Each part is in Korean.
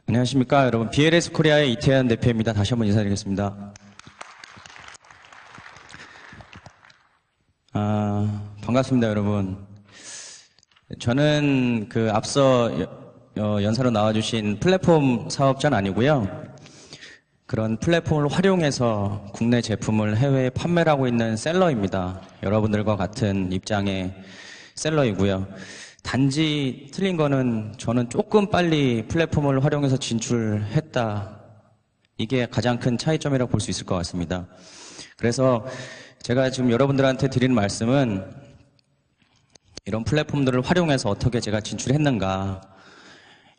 안녕하십니까 여러분. BLS 코리아의 이태현 대표입니다. 다시 한번 인사드리겠습니다. 반갑습니다 여러분. 저는 앞서 연사로 나와주신 플랫폼 사업자는 아니고요, 그런 플랫폼을 활용해서 국내 제품을 해외에 판매를 하고 있는 셀러입니다. 여러분들과 같은 입장의 셀러이고요. 단지 틀린 거는 저는 조금 빨리 플랫폼을 활용해서 진출했다. 이게 가장 큰 차이점이라고 볼 수 있을 것 같습니다. 그래서 제가 지금 여러분들한테 드리는 말씀은 이런 플랫폼들을 활용해서 어떻게 제가 진출했는가,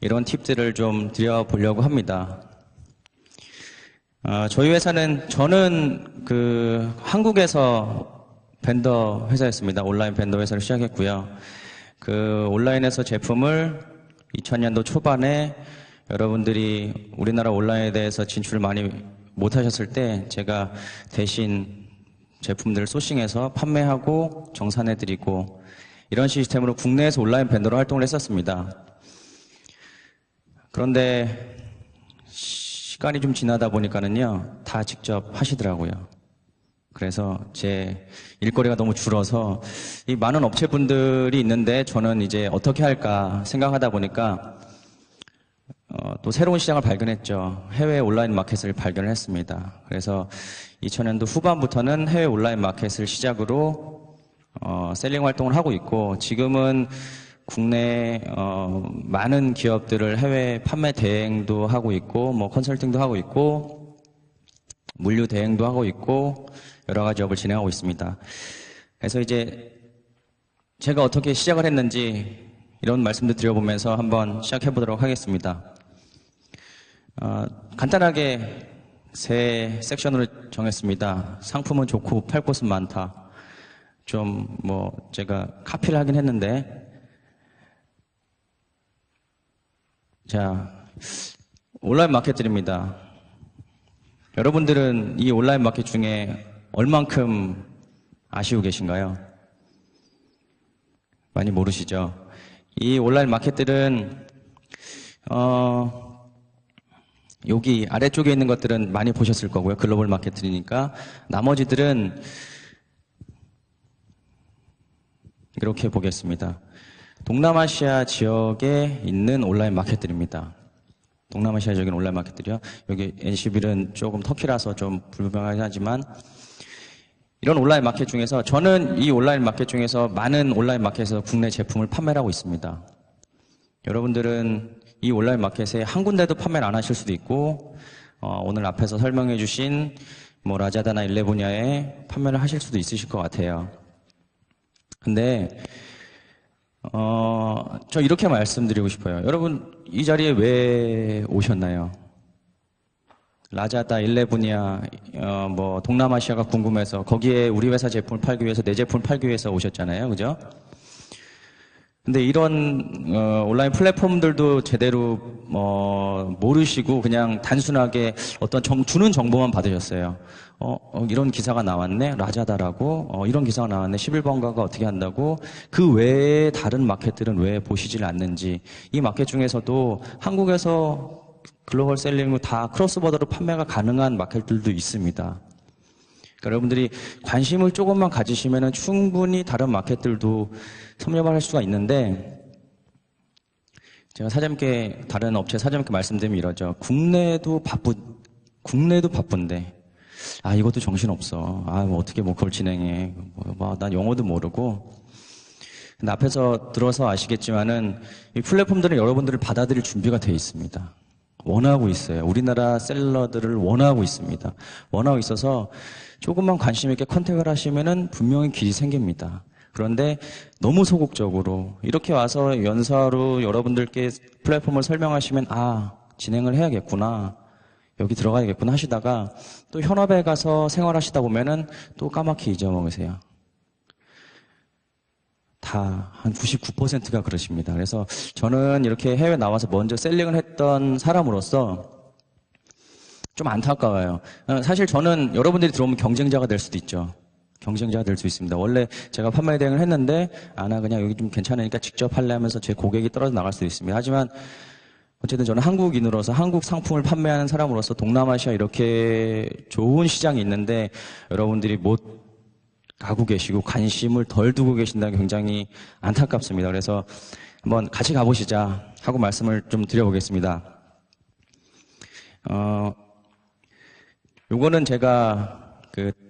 이런 팁들을 좀 드려보려고 합니다. 저희 회사는, 저는 한국에서 벤더 회사였습니다. 온라인 벤더 회사를 시작했고요. 온라인에서 제품을 2000년도 초반에 여러분들이 우리나라 온라인에 대해서 진출을 많이 못하셨을 때 제가 대신 제품들을 소싱해서 판매하고 정산해드리고, 이런 시스템으로 국내에서 온라인 벤더로 활동을 했었습니다. 그런데 시간이 좀 지나다 보니까는요, 다 직접 하시더라고요. 그래서 제 일거리가 너무 줄어서 이 많은 업체분들이 있는데 저는 이제 어떻게 할까 생각하다 보니까 또 새로운 시장을 발견했죠. 해외 온라인 마켓을 발견을 했습니다. 그래서 2000년도 후반부터는 해외 온라인 마켓을 시작으로 셀링 활동을 하고 있고, 지금은 국내 많은 기업들을 해외 판매 대행도 하고 있고, 컨설팅도 하고 있고, 물류 대행도 하고 있고, 여러 가지 업을 진행하고 있습니다. 그래서 이제 제가 어떻게 시작을 했는지 이런 말씀도 드려보면서 한번 시작해 보도록 하겠습니다. 간단하게 세 섹션으로 정했습니다. 상품은 좋고 팔 곳은 많다. 제가 카피를 하긴 했는데, 자, 온라인 마켓들입니다. 여러분들은 이 온라인 마켓 중에 얼만큼 아시고 계신가요? 많이 모르시죠? 이 온라인 마켓들은 여기 아래쪽에 있는 것들은 많이 보셨을 거고요. 글로벌 마켓들이니까. 나머지들은 이렇게 보겠습니다. 동남아시아 지역에 있는 온라인 마켓들입니다. 동남아시아 지역에 있는 온라인 마켓들이요. 여기 NCB는 조금 터키라서 좀 불분명하긴 하지만, 이런 온라인 마켓 중에서 저는 이 온라인 마켓 중에서 많은 온라인 마켓에서 국내 제품을 판매를 하고 있습니다. 여러분들은 이 온라인 마켓에 한 군데도 판매를 안 하실 수도 있고, 오늘 앞에서 설명해 주신 라자다나 일레보니아에 판매를 하실 수도 있으실 것 같아요. 근데 저 이렇게 말씀드리고 싶어요. 여러분, 이 자리에 왜 오셨나요? 라자다, 일레보니아, 동남아시아가 궁금해서, 거기에 우리 회사 제품을 팔기 위해서, 내 제품을 팔기 위해서 오셨잖아요. 그죠? 근데 이런 온라인 플랫폼들도 제대로 모르시고 그냥 단순하게 어떤 주는 정보만 받으셨어요. 이런 기사가 나왔네, 라자다라고. 이런 기사가 나왔네, 11번가가 어떻게 한다고. 그 외에 다른 마켓들은 왜 보시질 않는지. 이 마켓 중에서도 한국에서 글로벌 셀링으로 다 크로스버더로 판매가 가능한 마켓들도 있습니다. 그러니까 여러분들이 관심을 조금만 가지시면 충분히 다른 마켓들도 섭렵을 할 수가 있는데, 제가 다른 업체 사장님께 말씀드리면 이러죠. 국내도 바쁜데, 이것도 정신없어. 어떻게 그걸 진행해. 난 영어도 모르고. 근데 앞에서 들어서 아시겠지만은 이 플랫폼들은 여러분들을 받아들일 준비가 되어 있습니다. 원하고 있어요. 우리나라 셀러들을 원하고 있습니다. 원하고 있어서 조금만 관심 있게 컨택을 하시면은 분명히 길이 생깁니다. 그런데 너무 소극적으로 이렇게 와서 연사로 여러분들께 플랫폼을 설명하시면 진행을 해야겠구나, 여기 들어가야겠구나 하시다가 또 현업에 가서 생활하시다 보면은 또 까맣게 잊어먹으세요. 다 한 99%가 그러십니다. 그래서 저는 이렇게 해외 나와서 먼저 셀링을 했던 사람으로서 좀 안타까워요. 사실 저는 여러분들이 들어오면 경쟁자가 될 수도 있죠. 경쟁자가 될 수 있습니다. 원래 제가 판매 대행을 했는데 나 그냥 여기 좀 괜찮으니까 직접 할래 하면서 제 고객이 떨어져 나갈 수도 있습니다. 하지만 어쨌든 저는 한국인으로서 한국 상품을 판매하는 사람으로서 동남아시아 이렇게 좋은 시장이 있는데 여러분들이 못 가고 계시고 관심을 덜 두고 계신다는 게 굉장히 안타깝습니다. 그래서 한번 같이 가보시자 하고 말씀을 좀 드려보겠습니다. 요거는 제가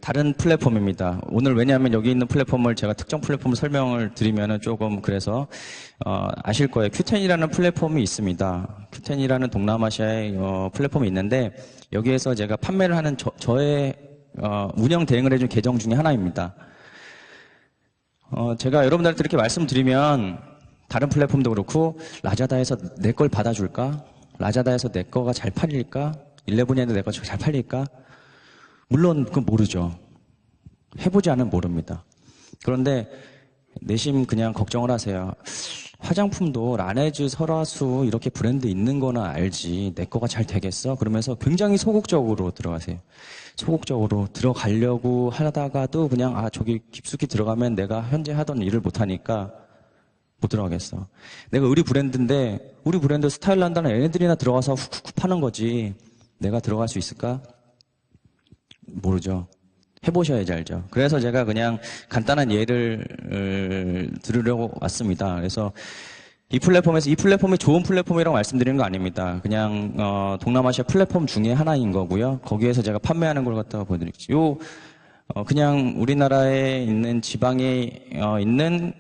다른 플랫폼입니다. 오늘 왜냐하면 여기 있는 플랫폼을 제가 특정 플랫폼 설명을 드리면은 조금 그래서 아실 거예요. 큐텐이라는 플랫폼이 있습니다. 큐텐이라는 동남아시아의 플랫폼이 있는데 여기에서 제가 판매를 하는 저의 운영 대행을 해준 계정 중에 하나입니다. 제가 여러분들한테 이렇게 말씀드리면 다른 플랫폼도 그렇고 라자다에서 내 걸 받아줄까? 라자다에서 내 거가 잘 팔릴까? 11에도 내 거 잘 팔릴까? 물론 그건 모르죠. 해보지 않으면 모릅니다. 그런데 내심 그냥 걱정을 하세요. 화장품도 라네즈, 설화수 이렇게 브랜드 있는 거나 알지 내 거가 잘 되겠어? 그러면서 굉장히 소극적으로 들어가세요. 소극적으로 들어가려고 하다가도 그냥 저기 깊숙이 들어가면 내가 현재 하던 일을 못하니까 못 들어가겠어. 내가 우리 브랜드인데 우리 브랜드 스타일 난다는 얘네들이나 들어가서 훅훅 파는 거지 내가 들어갈 수 있을까? 모르죠. 해보셔야지 알죠. 그래서 제가 그냥 간단한 예를 들으려고 왔습니다. 그래서 이 플랫폼이 좋은 플랫폼이라고 말씀드리는 거 아닙니다. 그냥 동남아시아 플랫폼 중에 하나인 거고요. 거기에서 제가 판매하는 걸 갖다가 보여드릴게요. 그냥 우리나라에 있는 지방에 있는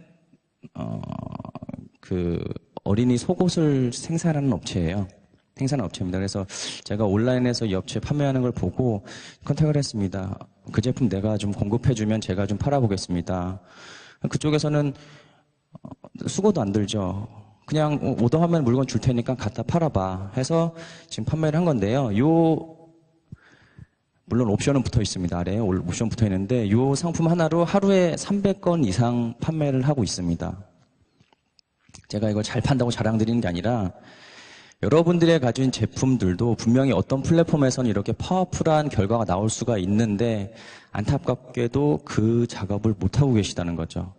그 어린이 속옷을 생산하는 업체예요. 생산한 업체입니다. 그래서 제가 온라인에서 이 업체 판매하는 걸 보고 컨택을 했습니다. 그 제품 내가 좀 공급해주면 제가 좀 팔아보겠습니다. 그쪽에서는 수고도 안 들죠. 그냥 오더하면 물건 줄 테니까 갖다 팔아봐 해서 지금 판매를 한 건데요. 물론 옵션은 붙어 있습니다. 아래에 옵션 붙어 있는데 이 상품 하나로 하루에 300건 이상 판매를 하고 있습니다. 제가 이걸 잘 판다고 자랑드리는 게 아니라 여러분들의 가진 제품들도 분명히 어떤 플랫폼에서는 이렇게 파워풀한 결과가 나올 수가 있는데 안타깝게도 그 작업을 못하고 계시다는 거죠.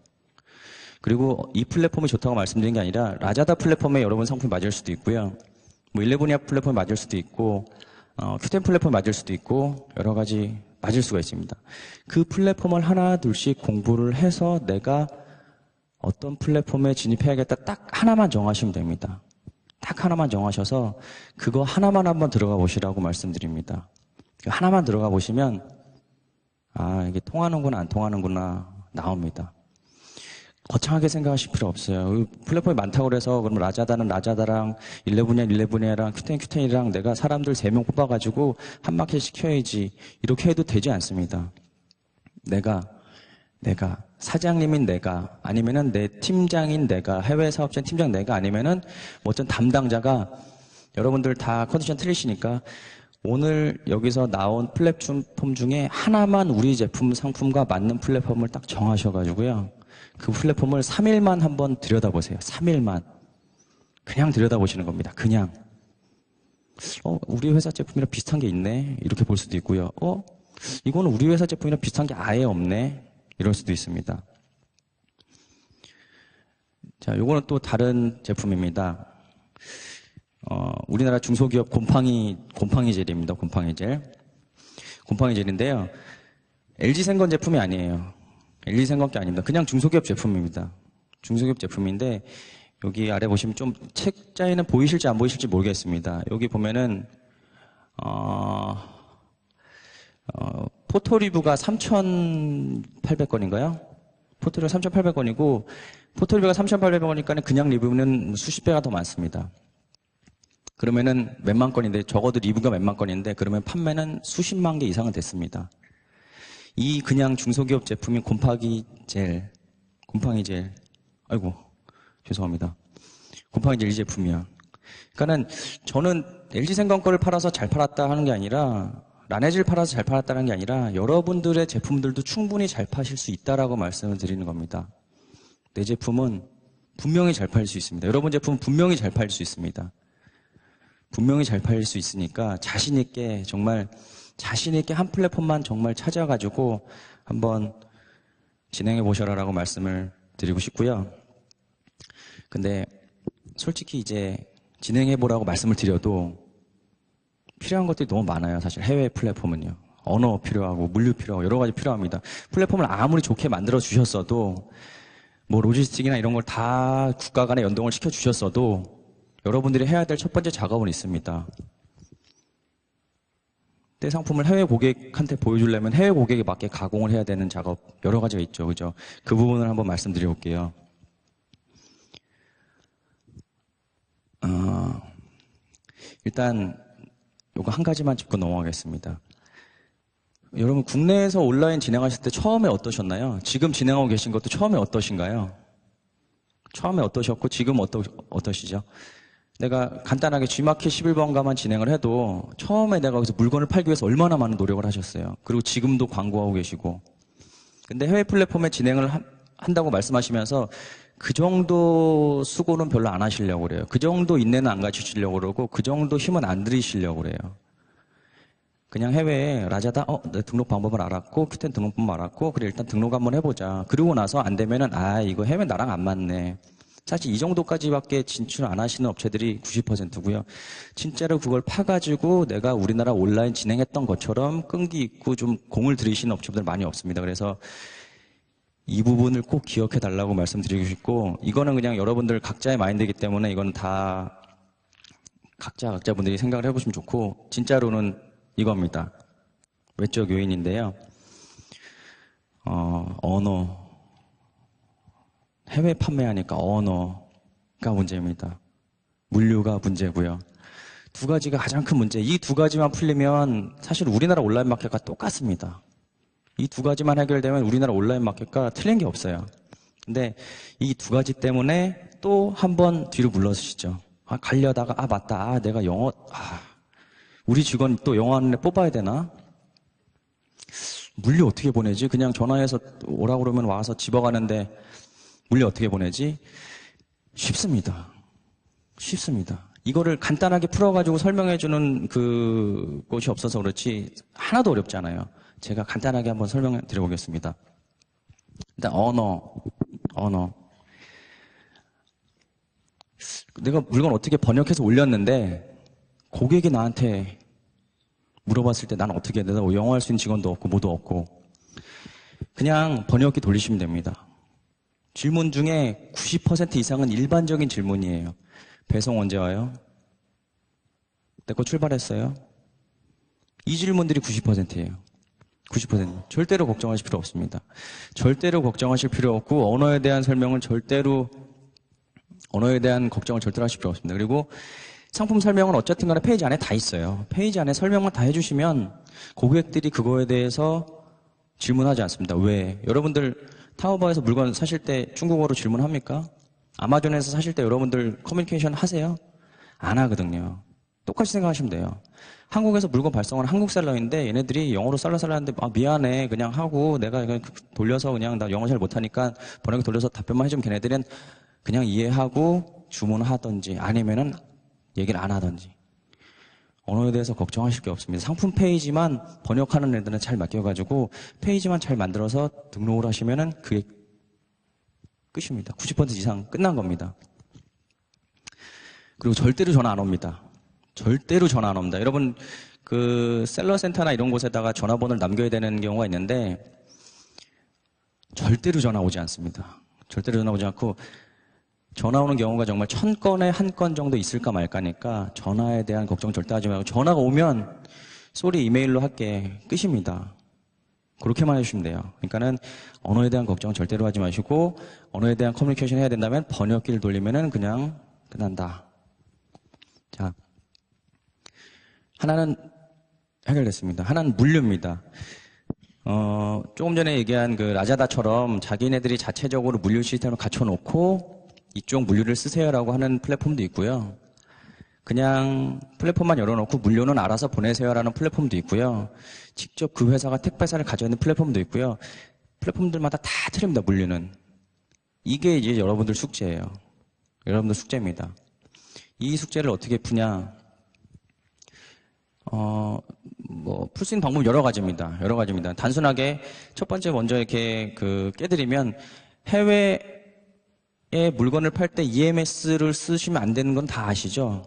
그리고 이 플랫폼이 좋다고 말씀드린 게 아니라 라자다 플랫폼에 여러분 상품이 맞을 수도 있고요. 뭐 일레븐이아 플랫폼이 맞을 수도 있고 큐텐 플랫폼이 맞을 수도 있고 여러 가지 맞을 수가 있습니다. 그 플랫폼을 하나 둘씩 공부를 해서 내가 어떤 플랫폼에 진입해야겠다 딱 하나만 정하시면 됩니다. 딱 하나만 정하셔서 그거 하나만 한번 들어가 보시라고 말씀드립니다. 하나만 들어가 보시면 이게 통하는구나 안 통하는구나 나옵니다. 거창하게 생각하실 필요 없어요. 플랫폼이 많다고 그래서 그럼 라자다는 라자다랑 일레븐이랑 큐텐이랑 내가 사람들 3명 뽑아가지고 한 마켓 시켜야지 이렇게 해도 되지 않습니다. 내가 사장님인 내가 아니면은 내 팀장인 내가 해외 사업자 팀장 내가 아니면은 뭐 어떤 담당자가 여러분들 다 컨디션 틀리시니까 오늘 여기서 나온 플랫폼 중에 하나만 우리 제품 상품과 맞는 플랫폼을 딱 정하셔가지고요. 그 플랫폼을 3일만 한번 들여다보세요. 3일만. 그냥 들여다보시는 겁니다. 그냥. 우리 회사 제품이랑 비슷한 게 있네. 이렇게 볼 수도 있고요. 이거는 우리 회사 제품이랑 비슷한 게 아예 없네. 이럴 수도 있습니다. 자, 요거는 또 다른 제품입니다. 우리나라 중소기업 곰팡이 젤입니다. 곰팡이 젤인데요. LG생건 제품이 아니에요. LG생건 게 아닙니다. 그냥 중소기업 제품입니다. 중소기업 제품인데 여기 아래 보시면 좀 책자에는 보이실지 안 보이실지 모르겠습니다. 여기 보면은 포토리뷰가 3,800건인가요? 포토리뷰가 3,800건이고 포토리뷰가 3,800건이니까 그냥 리뷰는 수십 배가 더 많습니다. 그러면은 몇만 건인데 적어도 리뷰가 몇만 건인데 그러면 판매는 수십만 개 이상은 됐습니다. 이 그냥 중소기업 제품인 곰팡이 젤 아이고 죄송합니다. 곰팡이 젤 이 제품이야. 그러니까는 저는 LG생건 거를 팔아서 잘 팔았다 하는 게 아니라 라네즈를 팔아서 잘 팔았다는 게 아니라 여러분들의 제품들도 충분히 잘 파실 수 있다라고 말씀을 드리는 겁니다. 내 제품은 분명히 잘 팔릴 수 있습니다. 여러분 제품은 분명히 잘 팔릴 수 있습니다. 분명히 잘 팔릴 수 있으니까 자신있게 한 플랫폼만 정말 찾아가지고 한번 진행해 보셔라라고 말씀을 드리고 싶고요. 근데 솔직히 이제 진행해보라고 말씀을 드려도 필요한 것들이 너무 많아요. 사실 해외 플랫폼은요. 언어 필요하고 물류 필요하고 여러 가지 필요합니다. 플랫폼을 아무리 좋게 만들어 주셨어도 뭐 로지스틱이나 이런 걸 다 국가 간에 연동을 시켜 주셨어도 여러분들이 해야 될 첫 번째 작업은 있습니다. 내 상품을 해외 고객한테 보여주려면 해외 고객에 맞게 가공을 해야 되는 작업 여러 가지가 있죠. 그죠? 그 부분을 한번 말씀드려볼게요. 일단 요거 한 가지만 짚고 넘어가겠습니다. 여러분 국내에서 온라인 진행하실 때 처음에 어떠셨나요? 지금 진행하고 계신 것도 처음에 어떠신가요? 처음에 어떠셨고 지금 어떠시죠? 내가 간단하게 G마켓 11번가만 진행을 해도 처음에 내가 거기서 물건을 팔기 위해서 얼마나 많은 노력을 하셨어요. 그리고 지금도 광고하고 계시고. 근데 해외 플랫폼에 진행을 한다고 말씀하시면서 그 정도 수고는 별로 안 하시려고 그래요. 그 정도 인내는 안 가지시려고 그러고 그 정도 힘은 안 들이시려고 그래요. 그냥 해외에 라자다, 내 등록 방법을 알았고, 큐텐 등록 방법 알았고, 그래, 일단 등록 한번 해보자. 그러고 나서 안 되면은, 이거 해외 나랑 안 맞네. 사실 이 정도까지밖에 진출 안 하시는 업체들이 90%고요. 진짜로 그걸 파가지고 내가 우리나라 온라인 진행했던 것처럼 끈기 있고 좀 공을 들이시는 업체들 많이 없습니다. 그래서 이 부분을 꼭 기억해 달라고 말씀드리고 싶고, 이거는 그냥 여러분들 각자의 마인드이기 때문에 이건 다 각자분들이 생각을 해보시면 좋고, 진짜로는 이겁니다. 외적 요인인데요. 언어. 해외 판매하니까 언어가 문제입니다. 물류가 문제고요. 두 가지가 가장 큰 문제. 이 두 가지만 풀리면 사실 우리나라 온라인 마켓과 똑같습니다. 이 두 가지만 해결되면 우리나라 온라인 마켓과 틀린 게 없어요. 근데 이 두 가지 때문에 또 한 번 뒤로 물러서시죠. 가려다가 맞다. 내가 영어 우리 직원 또 영어 하는 애 뽑아야 되나? 물류 어떻게 보내지? 그냥 전화해서 오라고 그러면 와서 집어가는데 물류 어떻게 보내지? 쉽습니다. 쉽습니다. 이거를 간단하게 풀어가지고 설명해주는 그곳이 없어서 그렇지 하나도 어렵지 않아요. 제가 간단하게 한번 설명해 드려보겠습니다. 일단 언어. 내가 물건 어떻게 번역해서 올렸는데 고객이 나한테 물어봤을 때 난 어떻게 해야 되나? 영어 할 수 있는 직원도 없고 뭐도 없고 그냥 번역기 돌리시면 됩니다. 질문 중에 90% 이상은 일반적인 질문이에요. 배송 언제 와요? 내 거 출발했어요? 이 질문들이 90%예요. 90%. 절대로 걱정하실 필요 없습니다. 절대로 걱정하실 필요 없고 언어에 대한 걱정을 절대로 하실 필요 없습니다. 그리고 상품 설명은 어쨌든 간에 페이지 안에 다 있어요. 페이지 안에 설명만 다 해주시면 고객들이 그거에 대해서 질문하지 않습니다. 왜? 여러분들 타오바에서 물건 사실 때 중국어로 질문합니까? 아마존에서 사실 때 여러분들 커뮤니케이션 하세요? 안 하거든요. 똑같이 생각하시면 돼요. 한국에서 물건 발송하는 한국 셀러인데 얘네들이 영어로 쌀라쌀라하는데 미안해 그냥 하고 내가 돌려서 그냥 나 영어 잘 못하니까 번역기 돌려서 답변만 해주면 걔네들은 그냥 이해하고 주문하든지 아니면은 얘기를 안 하든지 언어에 대해서 걱정하실 게 없습니다. 상품 페이지만 번역하는 애들은 잘 맡겨가지고 페이지만 잘 만들어서 등록을 하시면은 그게 끝입니다. 90% 이상 끝난 겁니다. 그리고 절대로 전화 안 옵니다. 절대로 전화 안 옵니다. 여러분 그 셀러센터나 이런 곳에다가 전화번호를 남겨야 되는 경우가 있는데 절대로 전화 오지 않습니다. 절대로 전화 오지 않고 전화 오는 경우가 정말 1000건에 1건 정도 있을까 말까니까 전화에 대한 걱정 절대 하지 말고 전화가 오면 쏘리 이메일로 할게 끝입니다. 그렇게만 해주시면 돼요. 그러니까는 언어에 대한 걱정 절대로 하지 마시고 언어에 대한 커뮤니케이션 해야 된다면 번역기를 돌리면은 그냥 끝난다. 자, 하나는 해결됐습니다. 하나는 물류입니다. 조금 전에 얘기한 그 라자다처럼 자기네들이 자체적으로 물류 시스템을 갖춰놓고 이쪽 물류를 쓰세요라고 하는 플랫폼도 있고요. 그냥 플랫폼만 열어놓고 물류는 알아서 보내세요라는 플랫폼도 있고요. 직접 그 회사가 택배사를 가지고 있는 플랫폼도 있고요. 플랫폼들마다 다 틀립니다, 물류는. 이게 이제 여러분들 숙제예요. 여러분들 숙제입니다. 이 숙제를 어떻게 푸냐? 풀 수 있는 방법 여러 가지입니다. 여러 가지입니다. 단순하게 첫 번째 먼저 이렇게 깨드리면 해외 물건을 팔 때 EMS를 쓰시면 안 되는 건 다 아시죠?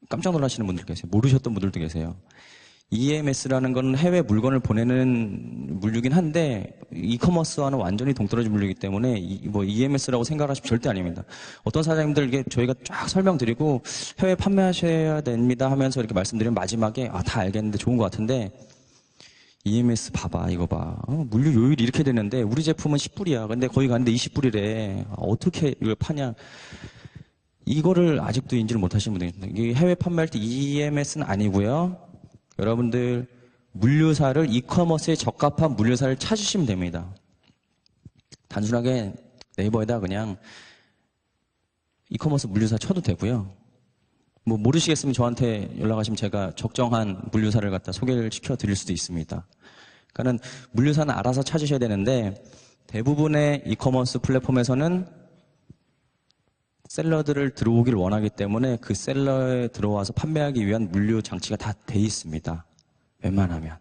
깜짝 놀라시는 분들 계세요. 모르셨던 분들도 계세요. EMS라는 건 해외 물건을 보내는 물류긴 한데 이커머스와는 완전히 동떨어진 물류이기 때문에 뭐 EMS라고 생각하시면 절대 아닙니다. 어떤 사장님들에게 저희가 쫙 설명드리고 해외 판매하셔야 됩니다 하면서 이렇게 말씀드리면 마지막에 다 알겠는데 좋은 것 같은데 EMS 봐봐 이거 봐 물류 요율이 이렇게 되는데 우리 제품은 10불이야. 근데 거기 갔는데 20불이래. 어떻게 이걸 파냐. 이거를 아직도 인지를 못하시는 분들이 있습니다. 해외 판매할 때 EMS는 아니고요. 여러분들 물류사를 이커머스에 적합한 물류사를 찾으시면 됩니다. 단순하게 네이버에다 그냥 이커머스 물류사 쳐도 되고요. 뭐 모르시겠으면 저한테 연락하시면 제가 적정한 물류사를 갖다 소개를 시켜 드릴 수도 있습니다. 그러니까는 물류사는 알아서 찾으셔야 되는데 대부분의 이커머스 플랫폼에서는 셀러들을 들어오길 원하기 때문에 그 셀러에 들어와서 판매하기 위한 물류 장치가 다 돼 있습니다. 웬만하면.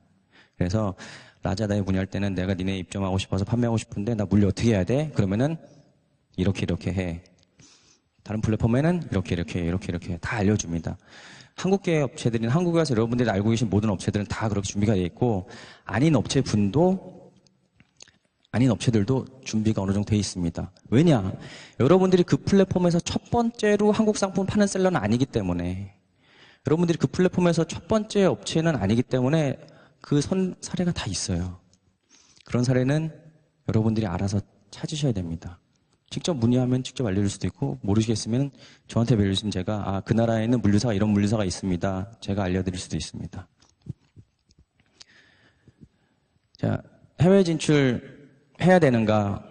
그래서 라자다에 문의할 때는 내가 니네 입점하고 싶어서 판매하고 싶은데 나 물류 어떻게 해야 돼? 그러면은 이렇게 해. 다른 플랫폼에는 이렇게 다 알려줍니다. 한국계 업체들인 한국에 와서 여러분들이 알고 계신 모든 업체들은 다 그렇게 준비가 되어 있고 아닌 업체들도 준비가 어느 정도 되어 있습니다. 왜냐? 여러분들이 그 플랫폼에서 첫 번째로 한국 상품 파는 셀러는 아니기 때문에 여러분들이 그 플랫폼에서 첫 번째 업체는 아니기 때문에 그 사례가 다 있어요. 그런 사례는 여러분들이 알아서 찾으셔야 됩니다. 직접 문의하면 직접 알려줄 수도 있고 모르시겠으면 저한테 알려주시면 제가 그 나라에 있는 물류사가 이런 물류사가 있습니다. 제가 알려드릴 수도 있습니다. 자, 해외 진출 해야 되는가?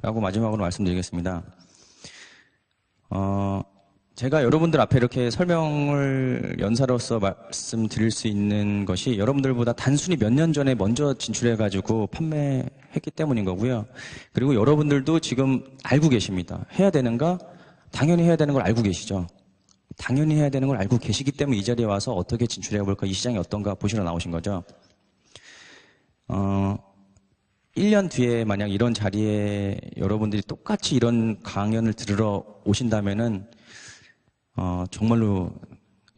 라고 마지막으로 말씀드리겠습니다. 제가 여러분들 앞에 이렇게 설명을 연사로서 말씀드릴 수 있는 것이 여러분들보다 단순히 몇 년 전에 먼저 진출해가지고 판매했기 때문인 거고요. 그리고 여러분들도 지금 알고 계십니다. 해야 되는가? 당연히 해야 되는 걸 알고 계시죠. 당연히 해야 되는 걸 알고 계시기 때문에 이 자리에 와서 어떻게 진출해볼까, 이 시장이 어떤가 보시러 나오신 거죠. 1년 뒤에 만약 이런 자리에 여러분들이 똑같이 이런 강연을 들으러 오신다면은 정말로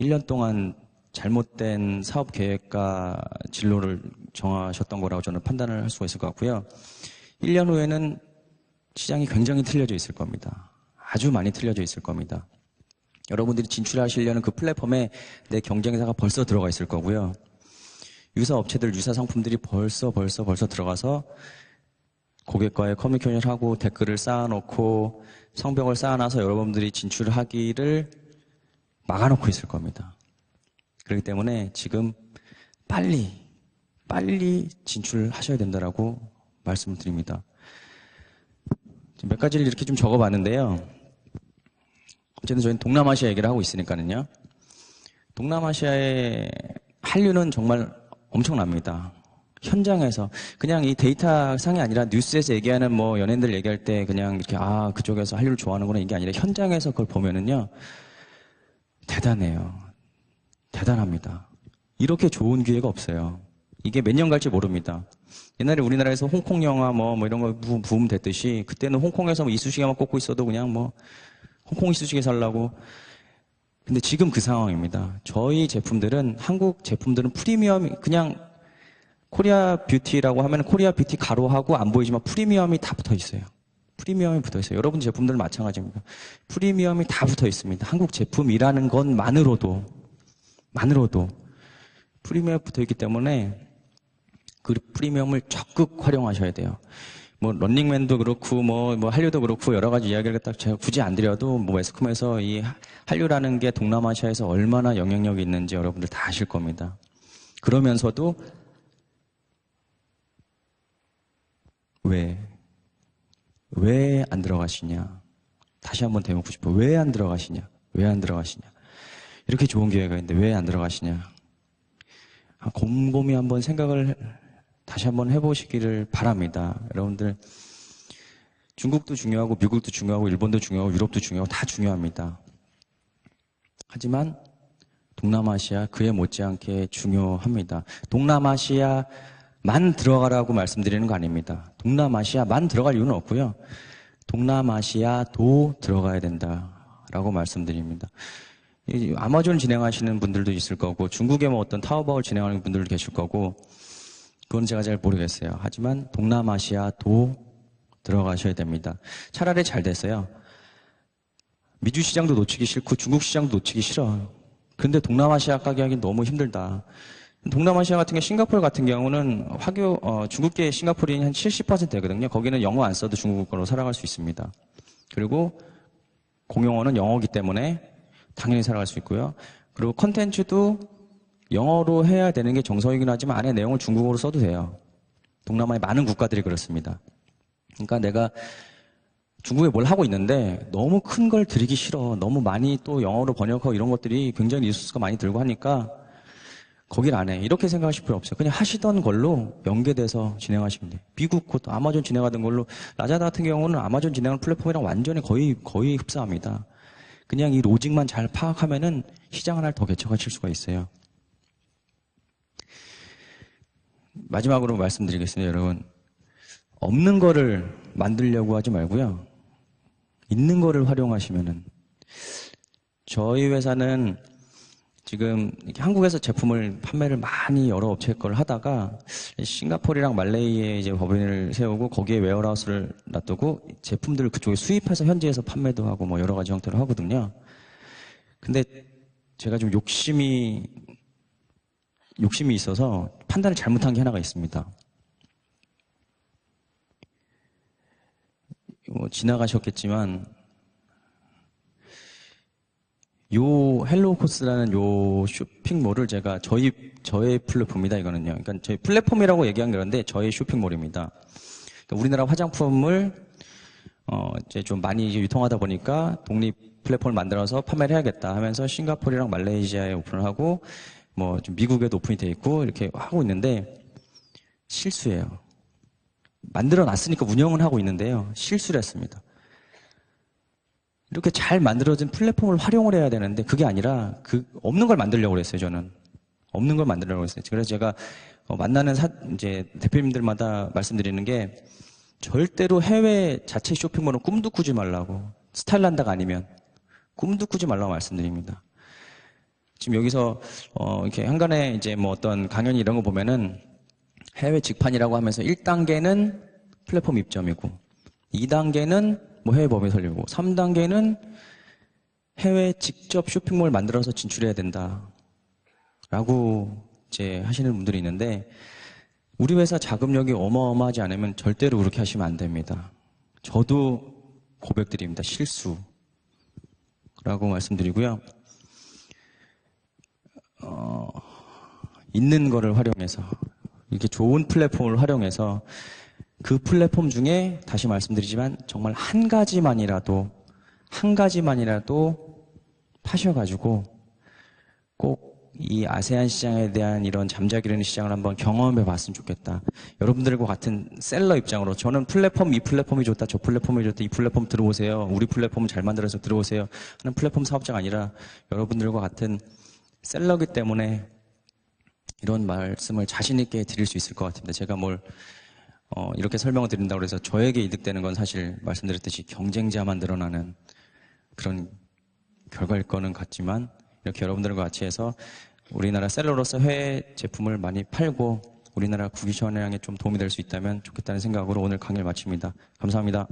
1년 동안 잘못된 사업 계획과 진로를 정하셨던 거라고 저는 판단을 할 수가 있을 것 같고요. 1년 후에는 시장이 굉장히 틀려져 있을 겁니다. 아주 많이 틀려져 있을 겁니다. 여러분들이 진출하시려는 그 플랫폼에 내 경쟁사가 벌써 들어가 있을 거고요. 유사 업체들, 유사 상품들이 벌써 들어가서 고객과의 커뮤니케이션을 하고 댓글을 쌓아놓고 성벽을 쌓아놔서 여러분들이 진출하기를 막아놓고 있을 겁니다. 그렇기 때문에 지금 빨리 진출하셔야 된다라고 말씀을 드립니다. 몇 가지를 이렇게 좀 적어봤는데요. 어쨌든 저희는 동남아시아 얘기를 하고 있으니까는요. 동남아시아의 한류는 정말 엄청납니다. 현장에서 그냥 이 데이터 상이 아니라 뉴스에서 얘기하는 뭐 연예인들 얘기할 때 그냥 이렇게 그쪽에서 한류를 좋아하는구나 이게 아니라 현장에서 그걸 보면은요 대단해요. 대단합니다. 이렇게 좋은 기회가 없어요. 이게 몇 년 갈지 모릅니다. 옛날에 우리나라에서 홍콩 영화 뭐 이런 거 부음 됐듯이 그때는 홍콩에서 뭐 이쑤시개만 꽂고 있어도 그냥 뭐 홍콩 이쑤시개 살라고. 근데 지금 그 상황입니다. 저희 제품들은 한국 제품들은 프리미엄 그냥 코리아 뷰티라고 하면 코리아 뷰티 가로하고 안 보이지만 프리미엄이 다 붙어 있어요. 프리미엄이 붙어 있어요. 여러분 제품들은 마찬가지입니다. 프리미엄이 다 붙어 있습니다. 한국 제품이라는 것만으로도 프리미엄이 붙어 있기 때문에 그 프리미엄을 적극 활용하셔야 돼요. 뭐 런닝맨도 그렇고 뭐 한류도 그렇고 여러 가지 이야기를 딱 제가 굳이 안 드려도 뭐 매스컴에서 이 한류라는 게 동남아시아에서 얼마나 영향력이 있는지 여러분들 다 아실 겁니다. 그러면서도 왜 안 들어가시냐? 다시 한번 대묻고 싶어. 왜 안 들어가시냐? 이렇게 좋은 기회가 있는데 왜 안 들어가시냐? 곰곰이 한번 생각을 다시 한번 해보시기를 바랍니다. 여러분들 중국도 중요하고 미국도 중요하고 일본도 중요하고 유럽도 중요하고 다 중요합니다. 하지만 동남아시아 그에 못지않게 중요합니다. 동남아시아만 들어가라고 말씀드리는 거 아닙니다. 동남아시아만 들어갈 이유는 없고요. 동남아시아도 들어가야 된다라고 말씀드립니다. 아마존 진행하시는 분들도 있을 거고 중국에 뭐 어떤 타오바오 진행하는 분들도 계실 거고 그건 제가 잘 모르겠어요. 하지만 동남아시아도 들어가셔야 됩니다. 차라리 잘 됐어요. 미주 시장도 놓치기 싫고 중국 시장도 놓치기 싫어. 그런데 동남아시아 가기하기 너무 힘들다. 동남아시아 같은 경우 싱가포르 같은 경우는 중국계 싱가포르인이 한 70% 되거든요. 거기는 영어 안 써도 중국어로 살아갈 수 있습니다. 그리고 공용어는 영어이기 때문에 당연히 살아갈 수 있고요. 그리고 컨텐츠도 영어로 해야 되는 게 정석이긴 하지만 안에 내용을 중국어로 써도 돼요. 동남아의 많은 국가들이 그렇습니다. 그러니까 내가 중국에 뭘 하고 있는데 너무 큰 걸 들이기 싫어. 너무 많이 또 영어로 번역하고 이런 것들이 굉장히 리소스가 많이 들고 하니까 거길 안 해. 이렇게 생각하실 필요 없어요. 그냥 하시던 걸로 연계돼서 진행하시면 돼요. 미국 곧 아마존 진행하던 걸로 라자다 같은 경우는 아마존 진행하는 플랫폼이랑 완전히 거의 흡사합니다. 그냥 이 로직만 잘 파악하면은 시장 하나를 더 개척하실 수가 있어요. 마지막으로 말씀드리겠습니다, 여러분. 없는 거를 만들려고 하지 말고요. 있는 거를 활용하시면은 저희 회사는 지금 한국에서 제품을 판매를 많이 여러 업체 걸 하다가 싱가포르랑 말레이에 이제 법인을 세우고 거기에 웨어하우스를 놔두고 제품들을 그쪽에 수입해서 현지에서 판매도 하고 뭐 여러 가지 형태로 하거든요. 근데 제가 좀 욕심이 있어서 판단을 잘못한 게 하나가 있습니다. 지나가셨겠지만 요 헬로우코스라는 요 쇼핑몰을 제가 저의 플랫폼이다 이거는요. 그러니까 저희 플랫폼이라고 얘기한 게 그런데 저의 쇼핑몰입니다. 그러니까 우리나라 화장품을 이제 좀 많이 유통하다 보니까 독립 플랫폼을 만들어서 판매를 해야겠다 하면서 싱가포르랑 말레이시아에 오픈을 하고 뭐 좀 미국에도 오픈이 돼 있고 이렇게 하고 있는데 실수예요. 만들어 놨으니까 운영은 하고 있는데요. 실수를 했습니다. 이렇게 잘 만들어진 플랫폼을 활용을 해야 되는데 그게 아니라 없는 걸 만들려고 그랬어요, 저는. 없는 걸 만들려고 했어요. 그래서 제가 만나는 이제 대표님들마다 말씀드리는 게 절대로 해외 자체 쇼핑몰은 꿈도 꾸지 말라고. 스타일란다가 아니면 꿈도 꾸지 말라고 말씀드립니다. 지금 여기서 이렇게 한간에 이제 뭐 어떤 강연이 이런 거 보면은 해외 직판이라고 하면서 1단계는 플랫폼 입점이고 2단계는 뭐 해외 법인 설립이고 3단계는 해외 직접 쇼핑몰 만들어서 진출해야 된다 라고 이제 하시는 분들이 있는데 우리 회사 자금력이 어마어마하지 않으면 절대로 그렇게 하시면 안 됩니다. 저도 고백드립니다. 실수라고 말씀드리고요. 있는 거를 활용해서 이렇게 좋은 플랫폼을 활용해서 그 플랫폼 중에 다시 말씀드리지만 정말 한 가지만이라도 파셔가지고 꼭 이 아세안 시장에 대한 이런 잠자기르는 시장을 한번 경험해 봤으면 좋겠다. 여러분들과 같은 셀러 입장으로 저는 이 플랫폼이 좋다, 저 플랫폼이 좋다, 이 플랫폼 들어오세요. 우리 플랫폼 잘 만들어서 들어오세요. 하는 플랫폼 사업자가 아니라 여러분들과 같은 셀러기 때문에 이런 말씀을 자신 있게 드릴 수 있을 것 같습니다. 제가 이렇게 설명을 드린다고 해서 저에게 이득되는 건 사실 말씀드렸듯이 경쟁자만 늘어나는 그런 결과일 거는 같지만 이렇게 여러분들과 같이 해서 우리나라 셀러로서 해외 제품을 많이 팔고 우리나라 국위 전향에 좀 도움이 될 수 있다면 좋겠다는 생각으로 오늘 강의를 마칩니다. 감사합니다.